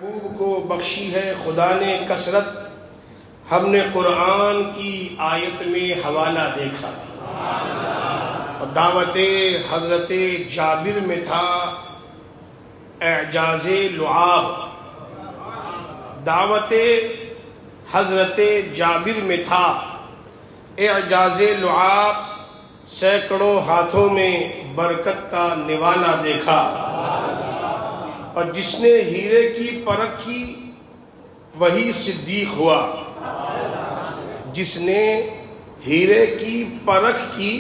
محبوب کو بخشی ہے خدا نے کثرت، ہم نے قرآن کی آیت میں حوالہ دیکھا، اور دعوت حضرت جابر میں تھا اعجاز لعاب، دعوت حضرت جابر میں تھا اعجاز لعاب، سینکڑوں ہاتھوں میں برکت کا نوالا دیکھا، اور جس نے ہیرے کی پرکھ کی وہی صدیق ہوا، جس نے ہیرے کی پرکھ کی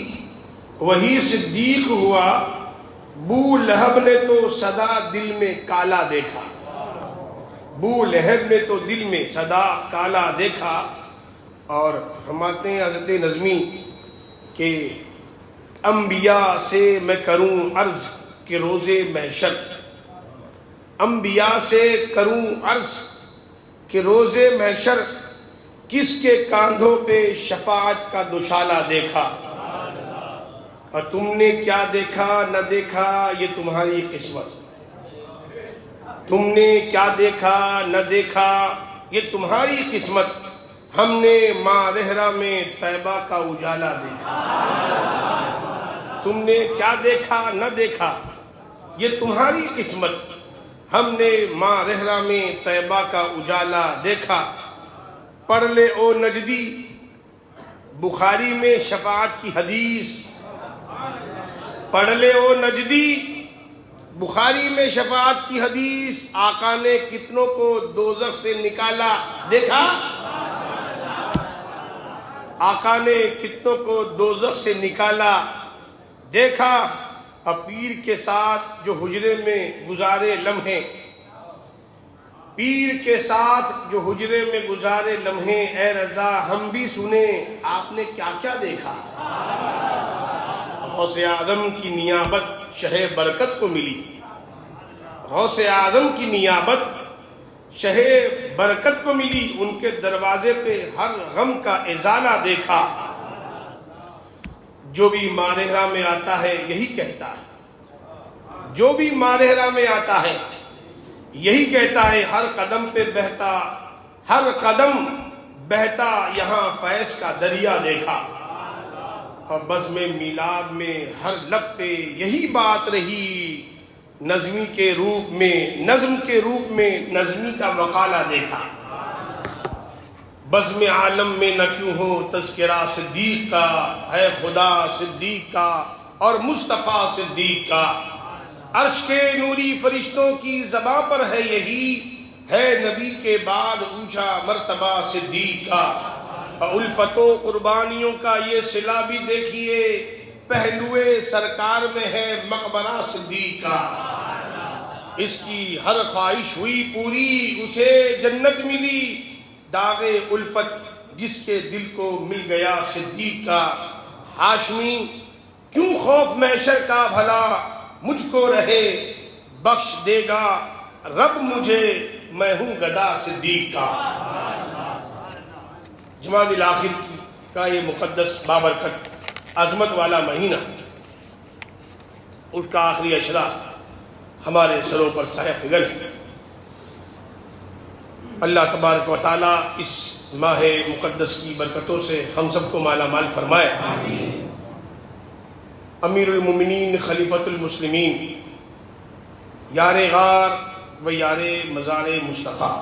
وہی صدیق ہوا، بو لہب نے تو سدا دل میں کالا دیکھا، بو لہب نے تو دل میں سدا کالا دیکھا۔ اور فرماتے ہیں حضرت نظمی کہ انبیاء سے میں کروں عرض کہ روز محشر، انبیاء سے کروں عرض کہ روز محشر کس کے کاندھوں پہ شفاعت کا دشالہ دیکھا، اور تم نے کیا دیکھا نہ دیکھا یہ تمہاری قسمت، تم نے کیا دیکھا نہ دیکھا یہ تمہاری قسمت، ہم نے ماہ رحرہ میں طیبہ کا اجالا دیکھا، تم نے کیا دیکھا نہ دیکھا یہ تمہاری قسمت، ہم نے ماہ رحرہ میں طیبہ کا اجالا دیکھا۔ پڑھ لے او نجدی بخاری میں شفاعت کی حدیث، پڑھ لے او نجدی بخاری میں شفاعت کی حدیث، آقا نے کتنوں کو دوزخ سے نکالا دیکھا، آقا نے کتنوں کو دوزخ سے نکالا دیکھا۔ اب پیر کے ساتھ جو حجرے میں گزارے لمحے، پیر کے ساتھ جو حجرے میں گزارے لمحے، اے رضا ہم بھی سنیں آپ نے کیا کیا دیکھا۔ غوث اعظم کی نیابت شہ برکت کو ملی، غوث اعظم کی نیابت شہ برکت کو ملی، ان کے دروازے پہ ہر غم کا ازالہ دیکھا۔ جو بھی ماہ رحرہ میں آتا ہے یہی کہتا ہے، جو بھی ماہ رحرہ میں آتا ہے یہی کہتا ہے، ہر قدم پہ بہتا، ہر قدم بہتا یہاں فیض کا دریا دیکھا۔ اور بزم میلاد میں ہر لب پہ یہی بات رہی، نظمی کے روپ میں، نظم کے روپ میں نظمی کا مقالہ دیکھا۔ بزم عالم میں نہ کیوں ہو تذکرہ صدیق کا، ہے خدا صدیق کا اور مصطفیٰ صدیق کا، عرش کے نوری فرشتوں کی زباں پر ہے یہی، ہے نبی کے بعد اونچا مرتبہ صدیق کا۔ الفت و قربانیوں کا یہ صلہ بھی دیکھیے، پہلوئے سرکار میں ہے مقبرہ صدیق کا، اس کی ہر خواہش ہوئی پوری اسے جنت ملی، داغ الفت جس کے دل کو مل گیا صدیق کا۔ ہاشمی کیوں خوف محشر کا بھلا مجھ کو رہے، بخش دے گا رب مجھے میں ہوں گدا صدیق کا۔ جمادی الاخر کا یہ مقدس بابرکت عظمت والا مہینہ، اس کا آخری اشرا ہمارے سروں پر سایہ فگن ہے۔ اللہ تبارک و تعالیٰ اس ماہ مقدس کی برکتوں سے ہم سب کو مالا مال فرمائے۔ امیر المومنین خلیفۃ المسلمین، یار غار و یار مزار مصطفیٰ،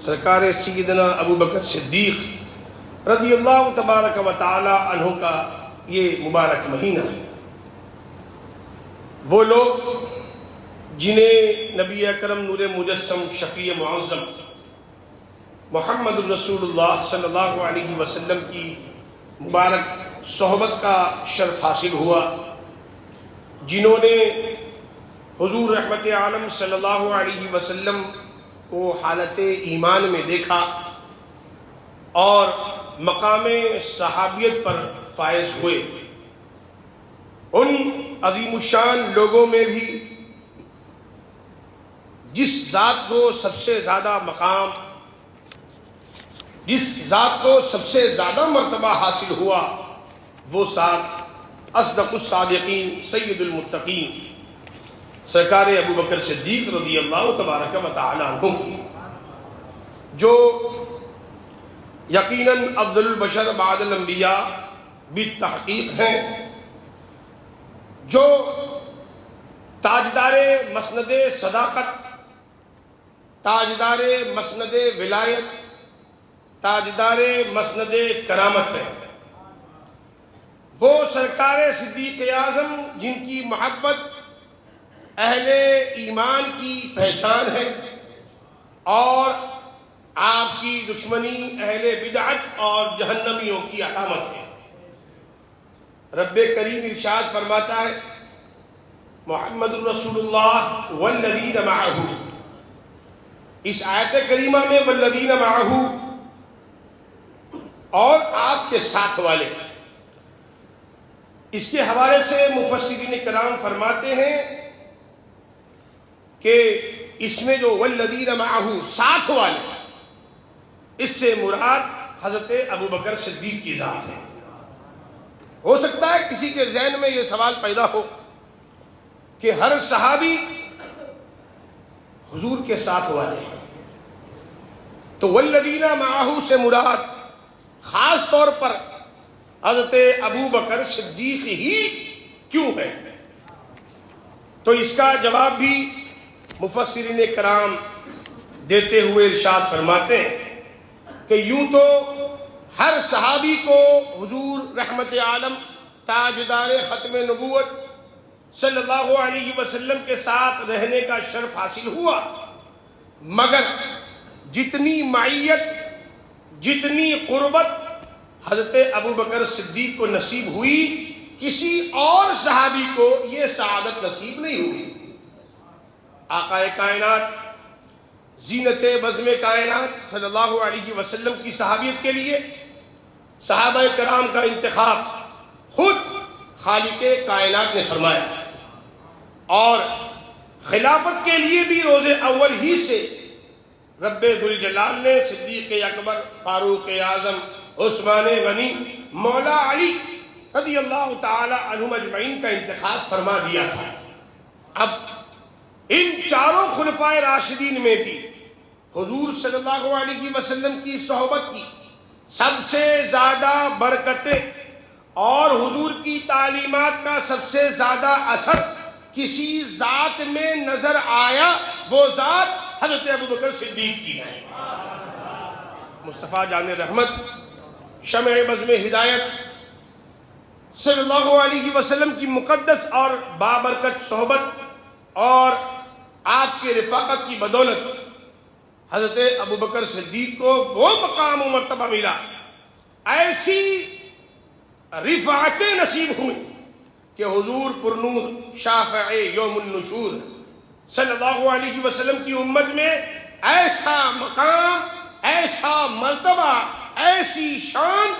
سرکار سیدنا ابو بکر صدیق رضی اللہ تبارک و تعالی عنہ کا یہ مبارک مہینہ ہے۔ وہ لوگ جنہیں نبی اکرم نور مجسم شفیع معظم محمد الرسول اللہ صلی اللہ علیہ وسلم کی مبارک صحبت کا شرف حاصل ہوا، جنہوں نے حضور رحمت عالم صلی اللہ علیہ وسلم کو حالت ایمان میں دیکھا اور مقام صحابیت پر فائز ہوئے، ان عظیم الشان لوگوں میں بھی جس ذات کو سب سے زیادہ مقام، جس ذات کو سب سے زیادہ مرتبہ حاصل ہوا، وہ ذات اصدق الصادقین سید المتقین سرکار ابو بکر صدیق رضی اللہ تبارک و تعالی عنہ کی، جو یقیناً افضل البشر بعد الانبیاء بالتحقیق ہیں، جو تاجدار مسند صداقت، تاجدار مسند ولایت، تاجدار مسند کرامت ہے، وہ سرکار صدیق اعظم جن کی محبت اہل ایمان کی پہچان ہے اور آپ کی دشمنی اہل بدعت اور جہنمیوں کی علامت ہے۔ رب کریم ارشاد فرماتا ہے محمد الرسول اللہ والذین معہ، اس آیت کریمہ میں والذین معہ اور آپ کے ساتھ والے، اس کے حوالے سے مفسرین کرام فرماتے ہیں کہ اس میں جو والذین معہ ساتھ والے، اس سے مراد حضرت ابو بکر صدیق کی ذات ہے۔ ہو سکتا ہے کسی کے ذہن میں یہ سوال پیدا ہو کہ ہر صحابی حضور کے ساتھ والے ہیں، تو والذین معہ سے مراد خاص طور پر حضرت ابو بکر صدیق ہی کیوں ہے؟ تو اس کا جواب بھی مفسرین کرام دیتے ہوئے ارشاد فرماتے ہیں کہ یوں تو ہر صحابی کو حضور رحمت عالم تاجدار ختم نبوت صلی اللہ علیہ وسلم کے ساتھ رہنے کا شرف حاصل ہوا، مگر جتنی معیت، جتنی قربت حضرت ابو بکر صدیق کو نصیب ہوئی، کسی اور صحابی کو یہ سعادت نصیب نہیں ہوئی۔ آقا کائنات، زینت بزم کائنات صلی اللہ علیہ وسلم کی صحابیت کے لیے صحابہ کرام کا انتخاب خود خالق کائنات نے فرمایا، اور خلافت کے لیے بھی روز اول ہی سے رب ذوالجلال نے صدیق اکبر، فاروق اعظم، عثمان غنی، مولا علی رضی اللہ تعالی عنہم اجمعین کا انتخاب فرما دیا تھا۔ اب ان چاروں خلفائے راشدین میں بھی حضور صلی اللہ علیہ وسلم کی صحبت کی سب سے زیادہ برکتیں اور حضور کی تعلیمات کا سب سے زیادہ اثر کسی ذات میں نظر آیا، وہ ذات حضرت ابو بکر صدیق کی ہے۔ مصطفیٰ جان رحمت، شمع بزم ہدایت صلی اللہ علیہ وسلم کی مقدس اور بابرکت صحبت اور آپ کی رفاقت کی بدولت حضرت ابو بکر صدیق کو وہ مقام و مرتبہ ملا، ایسی رفعتیں نصیب ہوئی کہ حضور پرنور شافع یوم النشور صلی اللہ علیہ وسلم کی امت میں ایسا مقام، ایسا مرتبہ، ایسی شان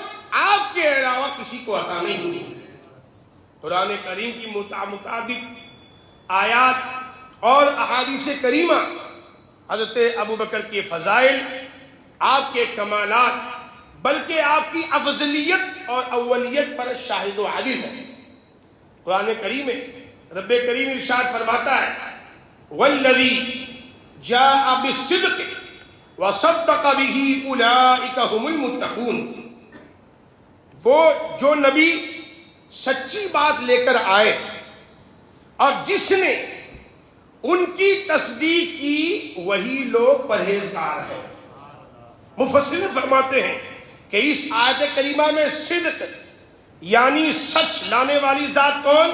آپ کے علاوہ کسی کو عطا نہیں ہوئی۔ قرآن کریم کی متعدد آیات اور احادیث کریمہ حضرت ابو بکر کے فضائل، آپ کے کمالات، بلکہ آپ کی افضلیت اور اولیت پر شاہد و عادل ہے۔ قرآن کریم میں رب کریم ارشاد فرماتا ہے والذی جاء بالصدق وصدق به اولئک هم المتقون، وہ جو نبی سچی بات لے کر آئے اور جس نے ان کی تصدیق کی، وہی لوگ پرہیزگار ہیں۔ مفسرین فرماتے ہیں کہ اس آیت کریمہ میں صدق یعنی سچ لانے والی ذات کون؟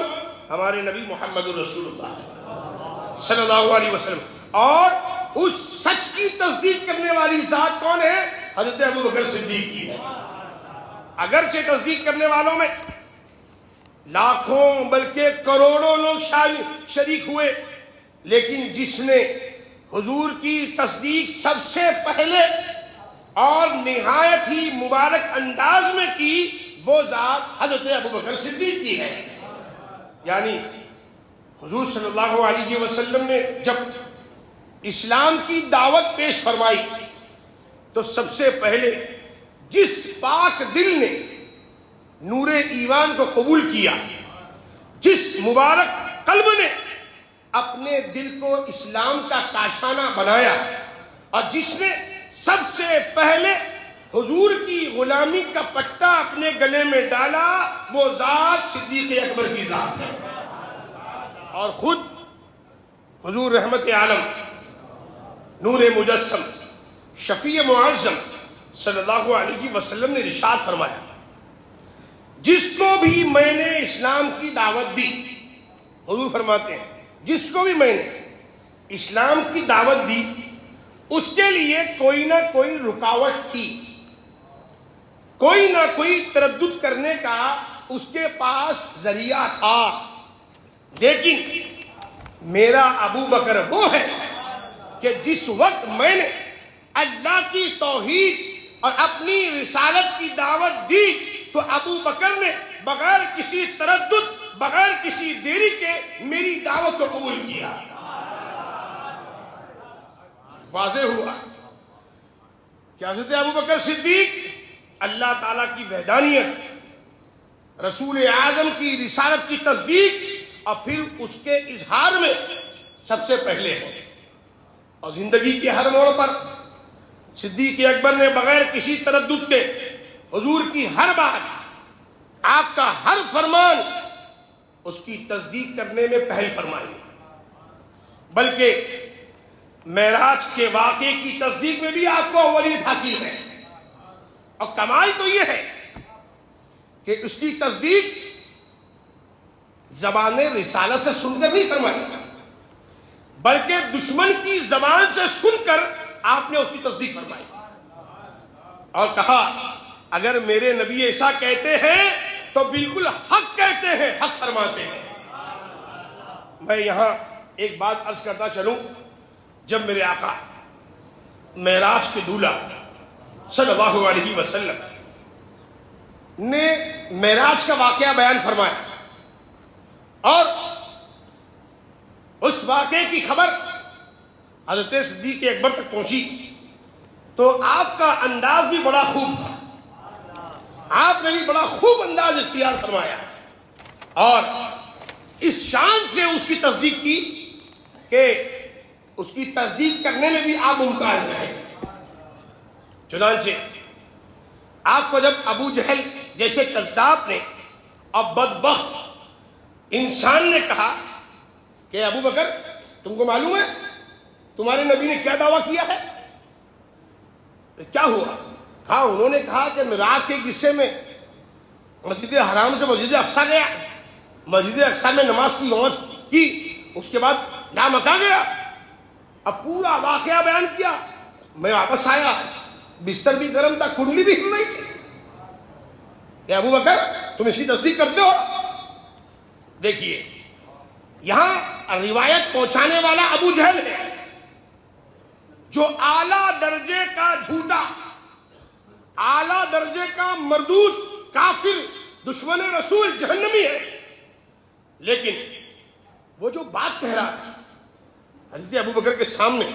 ہمارے نبی محمد رسول اللہ صلی اللہ علیہ وسلم، اور اس سچ کی تصدیق کرنے والی ذات کون ہے؟ حضرت ابو بکر صدیق کی ہے۔ اگرچہ تصدیق کرنے والوں میں لاکھوں بلکہ کروڑوں لوگ شریک ہوئے، لیکن جس نے حضور کی تصدیق سب سے پہلے اور نہایت ہی مبارک انداز میں کی، وہ ذات حضرت ابو بکر صدیق کی ہے۔ یعنی حضور صلی اللہ علیہ وسلم نے جب اسلام کی دعوت پیش فرمائی تو سب سے پہلے جس پاک دل نے نور ایمان کو قبول کیا، جس مبارک قلب نے اپنے دل کو اسلام کا کاشانہ بنایا اور جس نے سب سے پہلے حضور کی غلامی کا پٹا اپنے گلے میں ڈالا، وہ ذات صدیق اکبر کی ذات ہے۔ اور خود حضور رحمت عالم، نور مجسم، شفیع معظم صلی اللہ علیہ وسلم نے ارشاد فرمایا، جس کو بھی میں نے اسلام کی دعوت دی، حضور فرماتے ہیں جس کو بھی میں نے اسلام کی دعوت دی اس کے لیے کوئی نہ کوئی رکاوٹ تھی، کوئی نہ کوئی تردد کرنے کا اس کے پاس ذریعہ تھا، لیکن میرا ابو بکر وہ ہے کہ جس وقت میں نے اللہ کی توحید اور اپنی رسالت کی دعوت دی تو ابو بکر نے بغیر کسی تردد، بغیر کسی دیری کے میری دعوت کو قبول کیا۔ واضح ہوا کہ حضرت ابو بکر صدیق اللہ تعالیٰ کی وحدانیت، رسول اعظم کی رسالت کی تصدیق اور پھر اس کے اظہار میں سب سے پہلے ہیں، اور زندگی کے ہر موڑ پر صدیق اکبر نے بغیر کسی تردد کے حضور کی ہر بات، آپ کا ہر فرمان اس کی تصدیق کرنے میں پہل فرمائی، بلکہ معراج کے واقعے کی تصدیق میں بھی آپ کو اولیت حاصل ہے۔ اور کمال تو یہ ہے کہ اس کی تصدیق زبان رسالت سے سن کر نہیں فرمائی، بلکہ دشمن کی زبان سے سن کر آپ نے اس کی تصدیق فرمائی اور کہا اگر میرے نبی ایسا کہتے ہیں تو بالکل حق کہتے ہیں، حق فرماتے ہیں۔ میں یہاں ایک بات عرض کرتا چلوں، جب میرے آقا معراج کے دولہ صلی اللہ علیہ وسلم نے معراج کا واقعہ بیان فرمایا اور اس واقعے کی خبر حضرت صدیق اکبر تک پہنچی تو آپ کا انداز بھی بڑا خوب تھا، آپ نے بھی بڑا خوب انداز اختیار فرمایا اور اس شان سے اس کی تصدیق کی کہ اس کی تصدیق کرنے میں بھی آپ ممتاز رہے۔ چنانچہ آپ کو جب ابو جہل جیسے کذاب نے اور بدبخت انسان نے کہا کہ ابو بکر تم کو معلوم ہے تمہارے نبی نے کیا دعویٰ کیا ہے؟ کیا ہوا؟ کہا انہوں نے کہا کہ معراج کے قصے میں مسجد حرام سے مسجد اقصیٰ گیا، مسجد اقصیٰ میں نماز کی، اس کے بعد لامکاں گیا، اب پورا واقعہ بیان کیا، میں واپس آیا، بستر بھی گرم تھا، کنڈلی بھی ہل رہی تھی، کہ ابو بکر تم اس کی تصدیق کرتے ہو؟ دیکھیے یہاں روایت پہنچانے والا ابو جہل ہے جو اعلیٰ درجے کا جھوٹا، اعلیٰ درجے کا مردود، کافر، دشمن رسول، جہنمی ہے، لیکن وہ جو بات کہہ رہا تھا حضرت ابو بکر کے سامنے،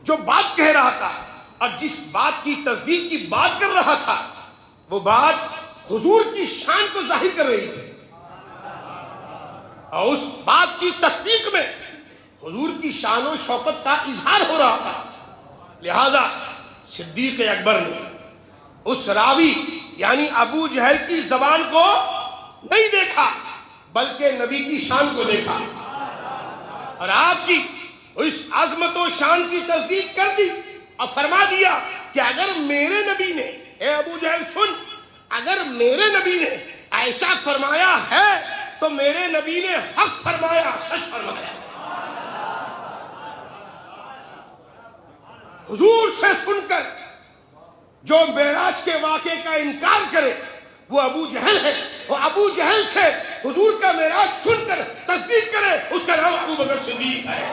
جو بات کہہ رہا تھا اور جس بات کی تصدیق کی بات کر رہا تھا، وہ بات حضور کی شان کو ظاہر کر رہی تھی اور اس بات کی تصدیق میں حضور کی شان و شوکت کا اظہار ہو رہا تھا۔ لہذا صدیق اکبر نے اس راوی یعنی ابو جہل کی زبان کو نہیں دیکھا بلکہ نبی کی شان کو دیکھا اور آپ کی اس عظمت و شان کی تصدیق کر دی اور فرما دیا کہ اگر میرے نبی نے، اے ابو جہل سن، اگر میرے نبی نے ایسا فرمایا ہے تو میرے نبی نے حق فرمایا، سچ فرمایا۔ حضور سے سن کر جو معراج کے واقعے کا انکار کرے وہ ابو جہل ہے، وہ ابو جہل سے حضور کا معراج سن کر تصدیق کرے اس کا نام ابو بکر صدیق ہے۔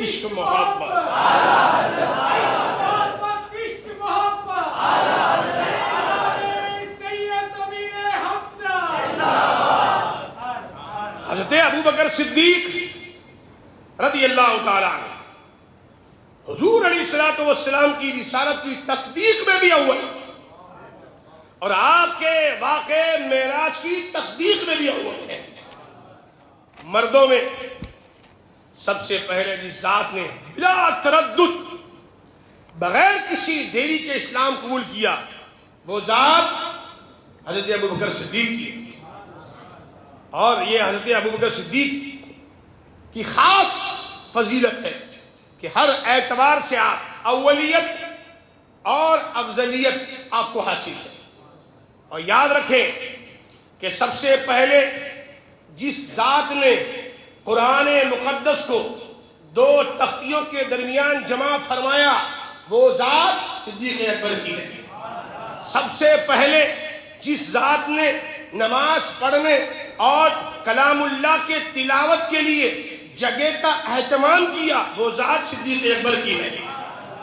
عشق محبت حضرت ابو بکر صدیق رضی اللہ تعالیٰ عنہ علیہ الصلوۃ والسلام کی رسالت کی تصدیق میں بھی اول، اور آپ کے واقع معراج کی تصدیق میں بھی اول ہے۔ مردوں میں سب سے پہلے جس ذات نے بلا تردد بغیر کسی دیری کے اسلام قبول کیا وہ ذات حضرت ابوبکر صدیق کی، اور یہ حضرت ابوبکر صدیق کی خاص فضیلت ہے کہ ہر اعتبار سے آپ اولیت اور افضلیت آپ کو حاصل ہے۔ اور یاد رکھیں کہ سب سے پہلے جس ذات نے قرآن مقدس کو دو تختیوں کے درمیان جمع فرمایا وہ ذات صدیق اکبر کی ہے۔ سب سے پہلے جس ذات نے نماز پڑھنے اور کلام اللہ کے تلاوت کے لیے جگہ کا اہتمام کیا وہ ذات صدیق اکبر کی ہے۔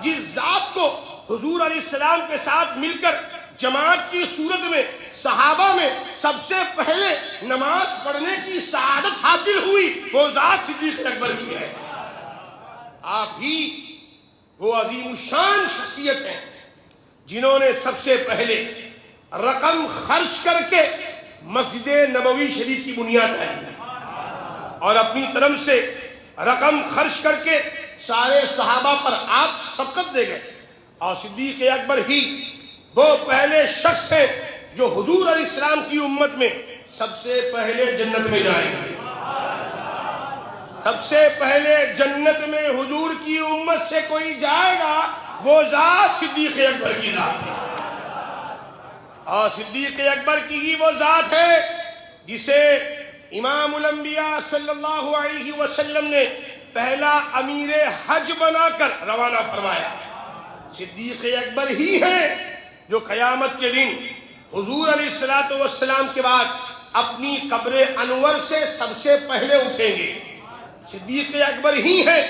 جس ذات کو حضور علیہ السلام کے ساتھ مل کر جماعت کی صورت میں صحابہ میں سب سے پہلے نماز پڑھنے کی سعادت حاصل ہوئی وہ ذات صدیق اکبر کی ہے۔ آپ ہی وہ عظیم الشان شخصیت ہیں جنہوں نے سب سے پہلے رقم خرچ کر کے مسجد نبوی شریف کی بنیاد ڈالی اور اپنی طرف سے رقم خرچ کر کے سارے صحابہ پر آپ سبقت دے گئے، اور صدیق اکبر ہی وہ پہلے شخص ہیں جو حضور علیہ السلام کی امت میں سب سے پہلے جنت میں جائیں گے۔ سب سے پہلے جنت میں حضور کی امت سے کوئی جائے گا وہ ذات صدیق اکبر کی ذات ہے، اور صدیق اکبر کی ہی وہ ذات ہے جسے امام الانبیاء صلی اللہ علیہ وسلم نے پہلا امیر حج بنا کر روانہ فرمایا۔ صدیق اکبر ہی ہے جو قیامت کے دن حضور علیہ الصلوۃ والسلام کے بعد اپنی قبر انور سے سب سے پہلے اٹھیں گے۔ صدیق اکبر ہی ہیں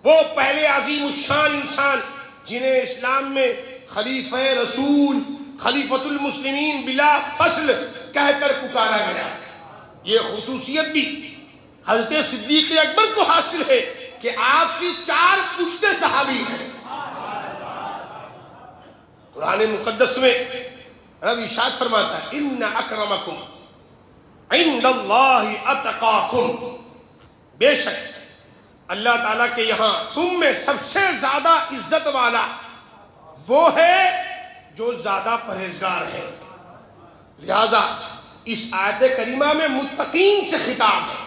وہ پہلے عظیم الشان انسان جنہیں اسلام میں خلیفہ رسول، خلیفۃ المسلمین بلا فصل کہہ کر پکارا گیا۔ یہ خصوصیت بھی حضرت صدیق اکبر کو حاصل ہے کہ آپ کی 4 پشتے صحابی ہیں۔ قرآن مقدس میں رب ارشاد فرماتا ہے ان اکرمکم عند اللہ اتقاکم، بے شک اللہ تعالیٰ کے یہاں تم میں سب سے زیادہ عزت والا وہ ہے جو زیادہ پرہیزگار ہے۔ لہذا اس آیت کریمہ میں متقین سے خطاب ہے،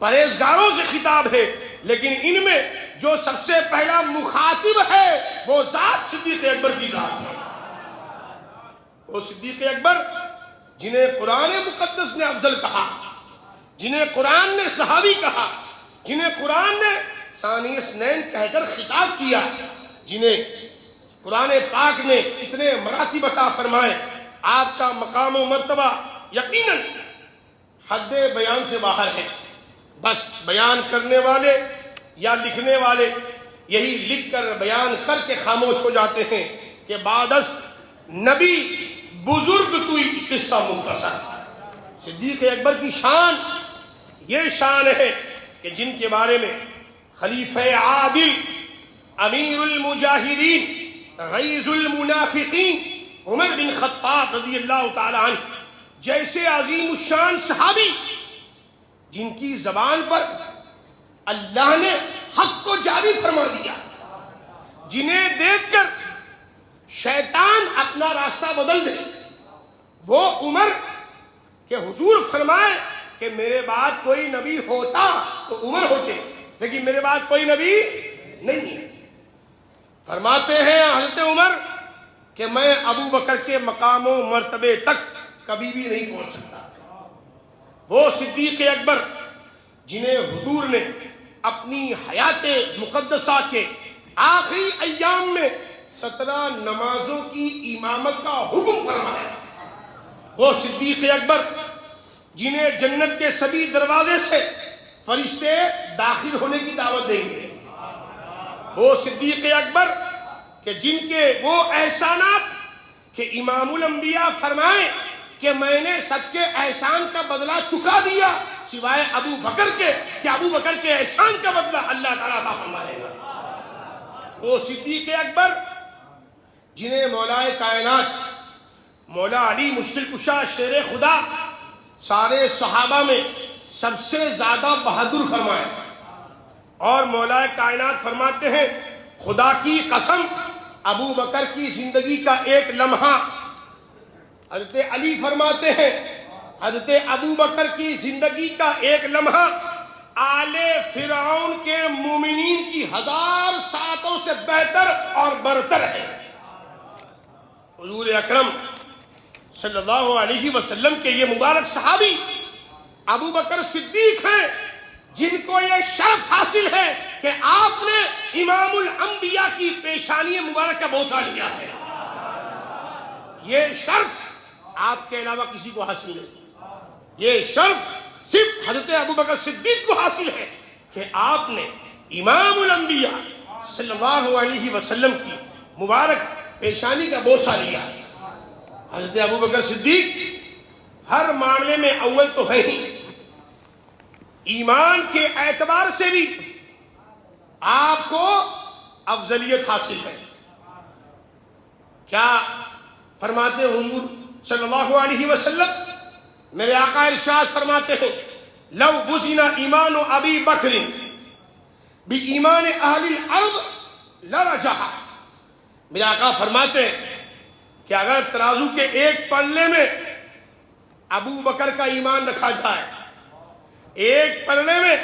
پرہیزگاروں سے خطاب ہے، لیکن ان میں جو سب سے پہلا مخاطب ہے وہ ذات صدیق اکبر کی ذات ہے۔ وہ صدیق اکبر جنہیں قرآن مقدس نے افضل کہا، جنہیں قرآن نے صحابی کہا، جنہیں قرآن نے ثانی اثنین کہہ کر خطاب کیا، جنہیں قرآن پاک نے اتنے مراتب عطا فرمائے، آپ کا مقام و مرتبہ یقیناً حد بیان سے باہر ہے۔ بس بیان کرنے والے یا لکھنے والے یہی لکھ کر بیان کر کے خاموش ہو جاتے ہیں کہ بعدس نبی بزرگ توئی قصہ مختصر۔ صدیق اکبر کی شان یہ شان ہے کہ جن کے بارے میں خلیفہ عادل، امیر المجاہدین، غیظ المنافقین عمر بن خطاب رضی اللہ تعالی عنہ جیسے عظیم الشان صحابی جن کی زبان پر اللہ نے حق کو جاری فرما دیا، جنہیں دیکھ کر شیطان اپنا راستہ بدل دے، وہ عمر کہ حضور فرمائے کہ میرے بعد کوئی نبی ہوتا تو عمر ہوتے، لیکن میرے بعد کوئی نبی نہیں ہے۔ فرماتے ہیں حضرت عمر کہ میں ابو بکر کے مقام و مرتبے تک کبھی بھی نہیں پہنچ سکتا۔ وہ صدیق اکبر جنہیں حضور نے اپنی حیات مقدسہ کے آخری ایام میں 17 نمازوں کی امامت کا حکم فرمایا، وہ صدیق اکبر جنہیں جنت کے سبھی دروازے سے فرشتے داخل ہونے کی دعوت دیں گے، وہ صدیق اکبر کہ جن کے وہ احسانات کہ امام الانبیاء فرمائیں کہ میں نے سب کے احسان کا بدلہ چکا دیا سوائے ابو بکر کے، کہ ابو بکر کے احسان کا بدلہ اللہ تعالیٰ عطا فرمائے گا۔ وہ صدیق اکبر جنہیں مولائے کائنات مولا علی مشکل کشا شیر خدا سارے صحابہ میں سب سے زیادہ بہادر فرمائے، اور مولا کائنات فرماتے ہیں خدا کی قسم ابو بکر کی زندگی کا ایک لمحہ، حضرت علی فرماتے ہیں حضرت ابو بکر کی زندگی کا ایک لمحہ آل فرعون کے مومنین کی 1000 ساعتوں سے بہتر اور برتر ہے۔ حضور اکرم صلی اللہ علیہ وسلم کے یہ مبارک صحابی ابو بکر صدیق ہیں، جن کو یہ شرف حاصل ہے کہ آپ نے امام الانبیاء کی پیشانی مبارک کا بوسہ لیا ہے۔ یہ شرف آپ کے علاوہ کسی کو حاصل نہیں، یہ شرف صرف حضرت ابو بکر صدیق کو حاصل ہے کہ آپ نے امام الانبیاء صلی اللہ علیہ وسلم کی مبارک پیشانی کا بوسہ لیا۔ حضرت ابو بکر صدیق ہر معاملے میں اول تو ہے ہی، ایمان کے اعتبار سے بھی آپ کو افضلیت حاصل ہے۔ کیا فرماتے حضور صلی اللہ علیہ وسلم؟ میرے آقا ارشاد فرماتے ہیں لو وزن ایمان ابی بکر بایمان اہل الارض لرجح۔ میرے آقا فرماتے ہیں کہ اگر ترازو کے ایک پلے میں ابو بکر کا ایمان رکھا جائے، ایک پلے میں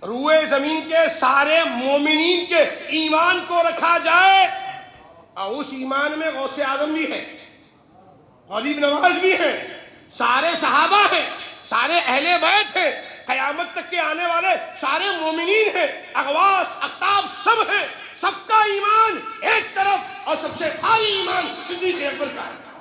روئے زمین کے سارے مومنین کے ایمان کو رکھا جائے، اور اس ایمان میں غوث اعظم بھی ہے، غریب نواز بھی ہے، سارے صحابہ ہیں، سارے اہل بیت ہیں، قیامت تک کے آنے والے سارے مومنین ہیں، اغواث اقطاب سب ہیں، سب کا ایمان ایک طرف اور سب سے بھاری ایمان صدیق اکبر کا ہے۔